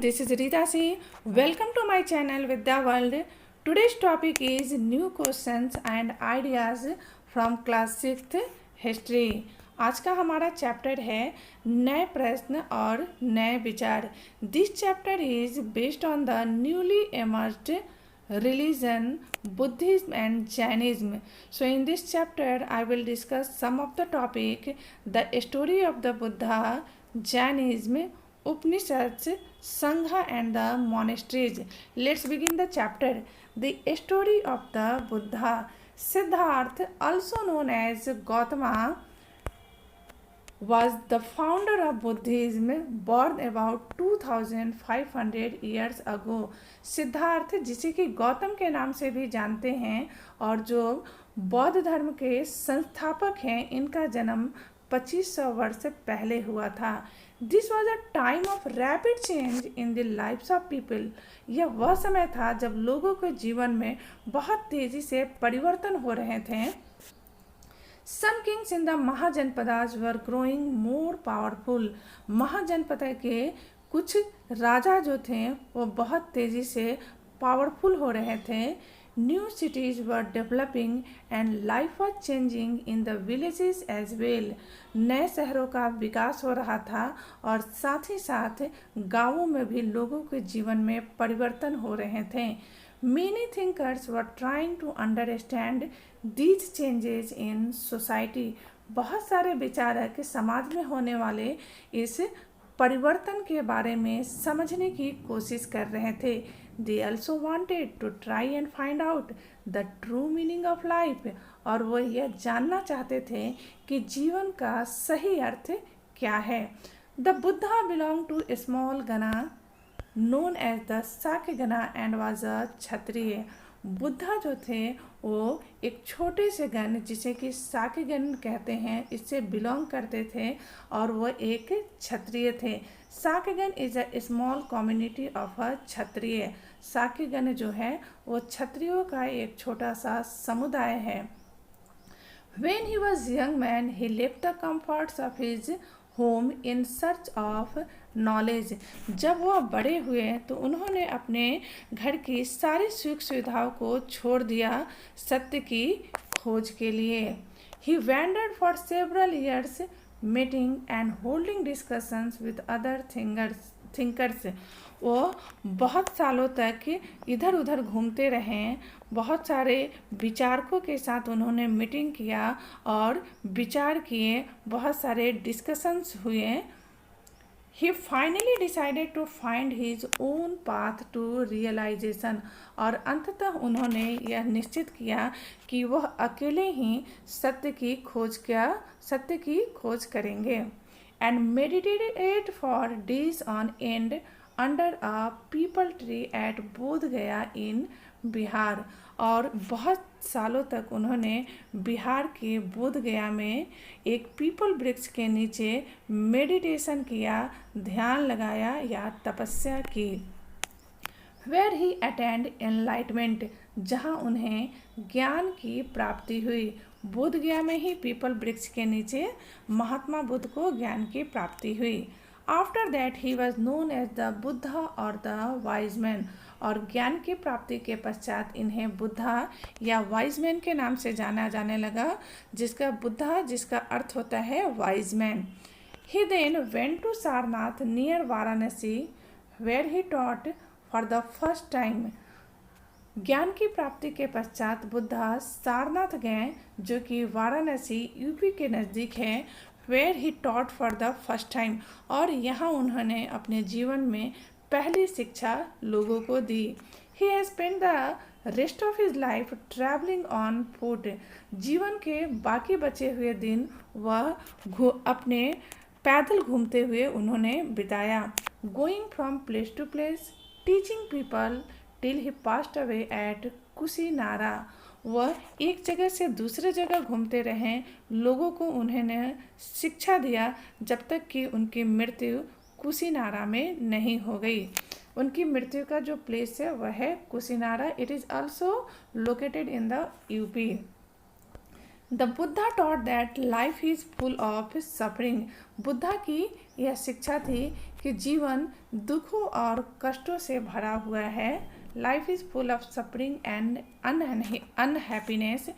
this is Rita C. Welcome to my channel Vidya World. Today's topic is new questions and ideas from class 6th history. आज का हमारा chapter है नए प्रश्न और नए विचार. This chapter is based on the newly emerged religion Buddhism and Jainism. So in this chapter I will discuss some of the topic, the story of the Buddha, Jainism, Upanishads, Sangha and the monasteries. Let's begin the chapter. The story of the Buddha. Siddhartha, also known as Gautama, was the founder of Buddhism, born about 2500 years ago. Siddharth, जिसे कि गौतम के नाम से भी जानते हैं और जो बौद्ध धर्म के संस्थापक हैं, इनका जन्म 2500 वर्ष पहले हुआ था. This was a time of rapid change in the lifes of people. यह वह समय था जब लोगों के जीवन में बहुत तेजी से परिवर्तन हो रहे थे. Some kings in the mahajanapadas were growing more powerful. महाजनपद के कुछ राजा जो थे वो बहुत तेज़ी से पावरफुल हो रहे थे. New cities were developing and life was changing in the villages as well. नए शहरों का विकास हो रहा था और साथ ही साथ गांवों में भी लोगों के जीवन में परिवर्तन हो रहे थे. Many thinkers were trying to understand these changes in society. बहुत सारे विचारक समाज में होने वाले इस परिवर्तन के बारे में समझने की कोशिश कर रहे थे. They also wanted to try and find out the true meaning of life. और वो यह जानना चाहते थे कि जीवन का सही अर्थ क्या है. The Buddha belonged to a small gana known as the Sakyagana and was a क्षत्रिय. बुद्धा जो थे वो एक छोटे से गण जिसे कि साक्यगण कहते हैं इससे बिलोंग करते थे और वो एक क्षत्रिय थे. Sakyagana is a small community of a Kshatriya. साक्यगण जो है वो क्षत्रियों का एक छोटा सा समुदाय है. When he was young man, he left the comforts of his home in search of knowledge. जब वह बड़े हुए तो उन्होंने अपने घर की सारी सुख सुविधाओं को छोड़ दिया सत्य की खोज के लिए. He wandered for several years, meeting and holding discussions with other thinkers. वो बहुत सालों तक इधर उधर घूमते रहे. बहुत सारे विचारकों के साथ उन्होंने मीटिंग किया और विचार किए. बहुत सारे डिस्कशंस हुए. He finally decided to find his own path to realization. और अंततः उन्होंने यह निश्चित किया कि वह अकेले ही सत्य की खोज करेंगे. And meditated for days on end under a peepal tree at बोध गया in बिहार. और बहुत सालों तक उन्होंने बिहार के बोध गया में एक पीपल वृक्ष के नीचे मेडिटेशन किया, ध्यान लगाया या तपस्या की. Where he attained enlightenment, जहाँ उन्हें ज्ञान की प्राप्ति हुई. बोध गया में ही पीपल वृक्ष के नीचे महात्मा बुद्ध को ज्ञान की प्राप्ति हुई. After that he was known as the Buddha or the wise man. और ज्ञान की प्राप्ति के पश्चात इन्हें बुद्धा या वाइज मैन के नाम से जाना जाने लगा, जिसका अर्थ होता है wise man. He then went to Sarnath near Varanasi where he taught for the first time. ज्ञान की प्राप्ति के पश्चात बुद्धा सारनाथ गए जो कि वाराणसी यूपी के नज़दीक है. Where he taught for the first time. और यहाँ उन्होंने अपने जीवन में पहली शिक्षा लोगों को दी. He has spent the rest of his life traveling on foot. जीवन के बाकी बचे हुए दिन वह अपने पैदल घूमते हुए उन्होंने बिताया. Going from place to place, teaching people till he passed away at Kushinara. वह एक जगह से दूसरे जगह घूमते रहें, लोगों को उन्होंने शिक्षा दिया जब तक कि उनकी मृत्यु कुशीनारा में नहीं हो गई. उनकी मृत्यु का जो प्लेस है वह है Kushinara. It is also located in the UP. The Buddha taught that life is full of suffering. Buddha की यह शिक्षा थी कि जीवन दुखों और कष्टों से भरा हुआ है। Life is full of suffering and unhappiness.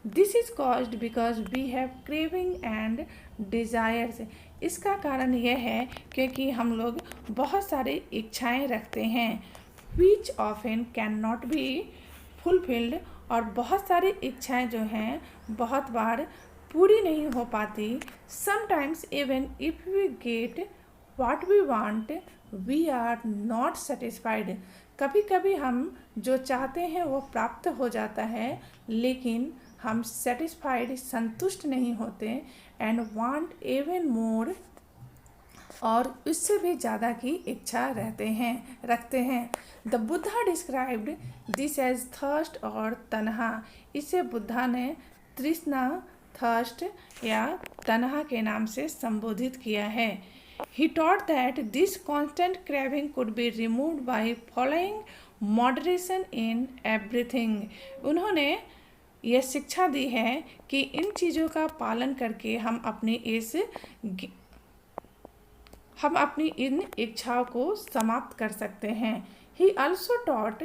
This is caused because we have craving and desires. इसका कारण यह है क्योंकि हम लोग बहुत सारी इच्छाएं रखते हैं, which often can not be fulfilled. और बहुत सारी इच्छाएं जो हैं बहुत बार पूरी नहीं हो पाती। Sometimes even if we get what we want we are not satisfied. कभी कभी हम जो चाहते हैं वो प्राप्त हो जाता है, लेकिन हम सेटिस्फाइड संतुष्ट नहीं होते एंड वांट इवन मोर, और इससे भी ज़्यादा की इच्छा रखते हैं। The Buddha described this as thirst और तन्हा। इसे बुद्धा ने तृष्णा, थर्स्ट या तन्हा के नाम से संबोधित किया है। He taught that this constant craving could be removed by following moderation in everything. उन्होंने यह शिक्षा दी है कि इन चीज़ों का पालन करके हम अपनी इन इच्छाओं को समाप्त कर सकते हैं। He also taught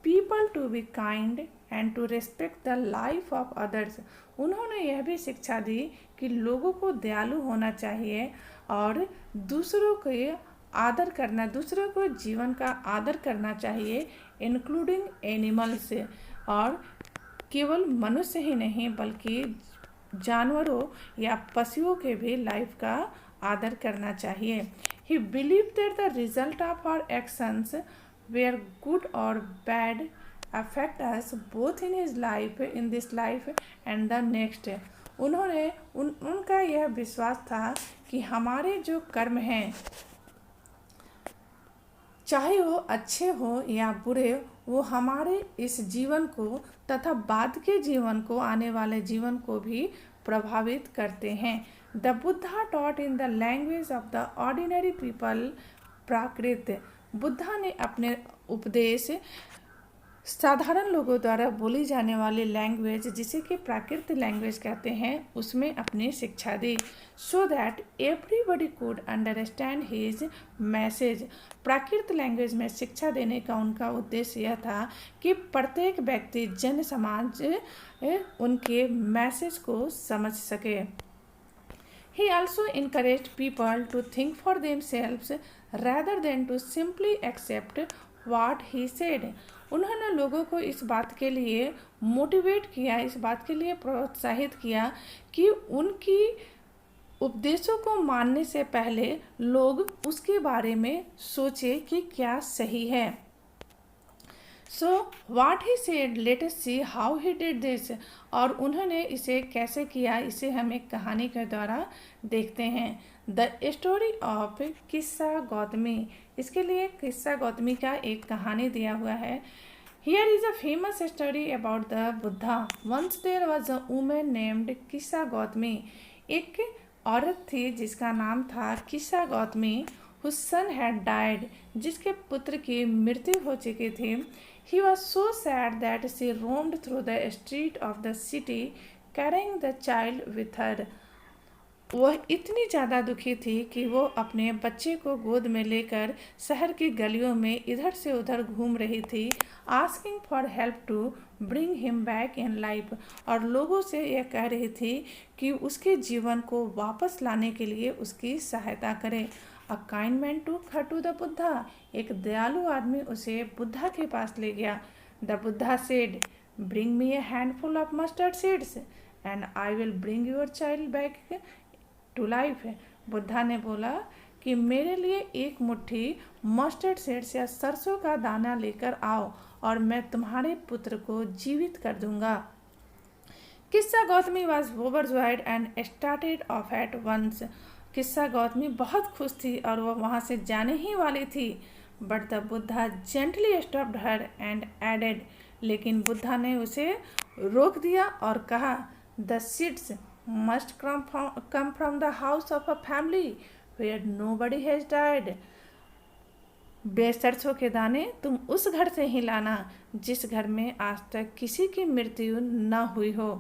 people to be kind and to respect the life of others. उन्होंने यह भी शिक्षा दी कि लोगों को दयालु होना चाहिए और दूसरों को जीवन का आदर करना चाहिए, इंक्लूडिंग एनिमल्स। और केवल मनुष्य ही नहीं बल्कि जानवरों या पशुओं के भी लाइफ का आदर करना चाहिए। He believed that the result of our actions, were good or bad, affect us both in this life and the next. उनका यह विश्वास था कि हमारे जो कर्म हैं, चाहे वो अच्छे हो या बुरे, वो हमारे इस जीवन को तथा बाद के जीवन को, आने वाले जीवन को भी प्रभावित करते हैं। The Buddha taught in the language of the ordinary people Prakrit. Buddha ने अपने उपदेश साधारण लोगों द्वारा बोली जाने वाली लैंग्वेज, जिसे कि प्राकृत लैंग्वेज कहते हैं, उसमें अपनी शिक्षा दी, so that everybody could understand his message. Prakrit language में शिक्षा देने का उनका उद्देश्य यह था कि प्रत्येक व्यक्ति, जन समाज उनके मैसेज को समझ सके। He also encouraged people to think for themselves rather than to simply accept what he said. उन्होंने लोगों को इस बात के लिए मोटिवेट किया, इस बात के लिए प्रोत्साहित किया कि उनकी उपदेशों को मानने से पहले लोग उसके बारे में सोचे कि क्या सही है। So what he said, let us see how he did this. और उन्होंने इसे कैसे किया, इसे हम एक कहानी के द्वारा देखते हैं। द स्टोरी ऑफ किस्सा गौतमी। इसके लिए किस्सा गौतमी का एक कहानी दिया हुआ है। Here is a famous story about the Buddha. Once there was a woman named Kisa Gotami. एक औरत थी जिसका नाम था Kisa Gotami. Whose son had died, जिसके पुत्र की मृत्यु हो चुकी थी। He was so sad that she roamed through the street of the city carrying the child with her. वह इतनी ज़्यादा दुखी थी कि वो अपने बच्चे को गोद में लेकर शहर की गलियों में इधर से उधर घूम रही थी, asking for help to bring him back in life. और लोगों से यह कह रही थी कि उसके जीवन को वापस लाने के लिए उसकी सहायता करें। अ काइंड मैन टूक हर टू द बुद्धा। एक दयालु आदमी उसे बुद्धा के पास ले गया। The Buddha said, bring me a handful of mustard seeds and I will bring your child back to life. Buddha ने बोला कि मेरे लिए एक मुट्ठी मस्टर्ड सीड्स या सरसों का दाना लेकर आओ और मैं तुम्हारे पुत्र को जीवित कर दूंगा। Kisa Gotami was overjoyed and started off at once. Kisa Gotami बहुत खुश थी और वह वहाँ से जाने ही वाली थी। But the Buddha gently stopped her and added. लेकिन बुद्धा ने उसे रोक दिया और कहा, the seeds must come from the house of a family where nobody has died. सरसों के दाने तुम उस घर से ही लाना जिस घर में आज तक किसी की मृत्यु न हुई हो।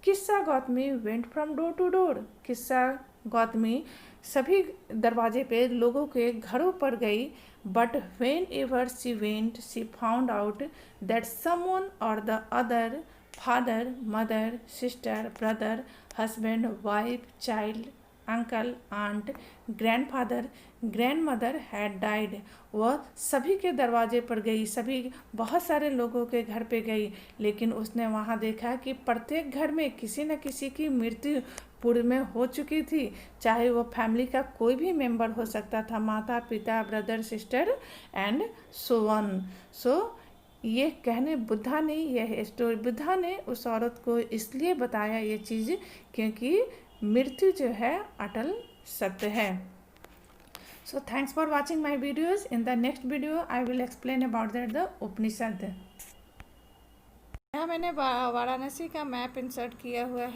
Kisa Gotami went from door to door. Kisa Gotami सभी दरवाजे पे लोगों के घरों पर गई। But whenever she went she found out that someone और the other, father, mother, sister, brother, husband, wife, child, uncle, aunt, grandfather, grandmother had died. वह सभी के दरवाजे पर गई, सभी बहुत सारे लोगों के घर पे गई, लेकिन उसने वहाँ देखा कि प्रत्येक घर में किसी न किसी की मृत्यु पूर्व में हो चुकी थी। चाहे वो फैमिली का कोई भी मेंबर हो सकता था, माता पिता, brother, sister and so on. So ये कहने बुद्धा ने, यह स्टोरी बुद्धा ने उस औरत को इसलिए बताया ये चीज़ क्योंकि मृत्यु जो है अटल सत्य है। So thanks for watching my videos. In the next video I will explain about that the उपनिषद। यहाँ मैंने वाराणसी का मैप इंसर्ट किया हुआ है।